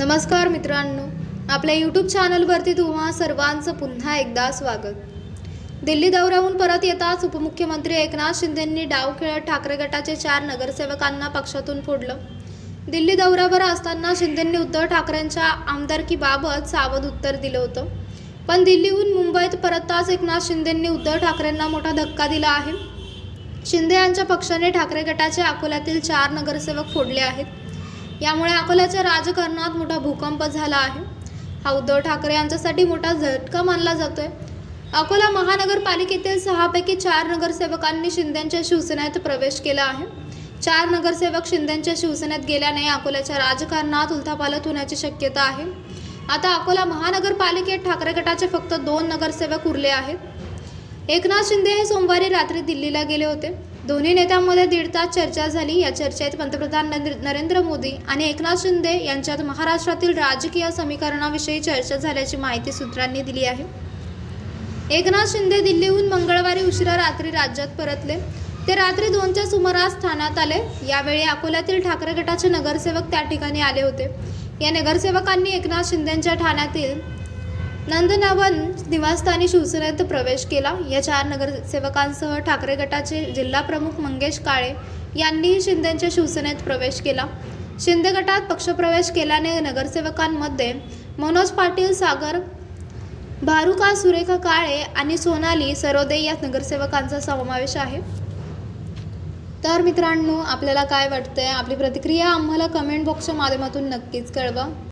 नमस्कार मित्रांनो, आपल्या यूट्यूब चॅनलवरती तुम्हा सर्वांचं पुन्हा एकदा स्वागत. दिल्ली दौऱ्याहून परत येताच उपमुख्यमंत्री एकनाथ शिंदेंनी डाव खेळत ठाकरे गटाचे 4 नगरसेवकांना पक्षातून फोडलं. दिल्ली दौऱ्यावर असताना शिंदेंनी उद्धव ठाकरेंच्या आमदारकीबाबत सावध उत्तर दिलं होतं. पण दिल्लीहून मुंबईत परतताच एकनाथ शिंदेंनी उद्धव ठाकरेंना मोठा धक्का दिला आहे. शिंदे यांच्या पक्षाने ठाकरे गटाचे अकोल्यातील 4 नगरसेवक फोडले आहेत. यामुळे अकोल्याच्या राजकारणात मोठा भूकंप झाला आहे. हा उद्धव ठाकरे यांच्यासाठी मोठा झटका मानला जातोय. अकोला महानगरपालिकेतील 6 पैकी 4 नगरसेवकांनी शिंदेंच्या शिवसेनेत प्रवेश केला आहे. 4 नगरसेवक शिंदेंच्या शिवसेनेत गेल्याने अकोल्याच्या राजकारणात उलथापालथ होण्याची शक्यता आहे. आता अकोला महानगरपालिकेत ठाकरे गटाचे फक्त 2 नगरसेवक उरले आहेत. एकनाथ शिंदे हे सोमवारी रात्री दिल्लीला गेले होते. दोन्ही नेत्यांमध्ये 1.5 तास चर्चा झाली. या चर्चेत पंतप्रधान नरेंद्र मोदी आणि एकनाथ शिंदे यांच्यात महाराष्ट्रातील राजकीय समीकरणाविषयी चर्चा झाल्याची माहिती सूत्रांनी दिली आहे. एकनाथ शिंदे दिल्लीहून मंगळवारी उशिरा रात्री राज्यात परतले. ते रात्री 2च्या सुमारास ठाण्यात आले. यावेळी अकोल्यातील ठाकरे गटाचे नगरसेवक त्या ठिकाणी आले होते. या नगरसेवकांनी एकनाथ शिंदेंच्या ठाण्यातील नंदनवन निवासस्थानी शिवसेनेत प्रवेश केला. या 4 नगरसेवकांसह ठाकरे गटाचे जिल्हाप्रमुख मंगेश काळे यांनीही शिंदेंच्या शिवसेनेत प्रवेश केला. शिंदे गटात पक्षप्रवेश केल्याने नगरसेवकांमध्ये मनोज पाटील, सागर भारुका, सुरेखा काळे आणि सोनाली सरोदे या नगरसेवकांचा समावेश आहे. तर मित्रांनो, आपल्याला काय वाटतंय? आपली प्रतिक्रिया आम्हाला कमेंट बॉक्सच्या माध्यमातून नक्कीच कळवा.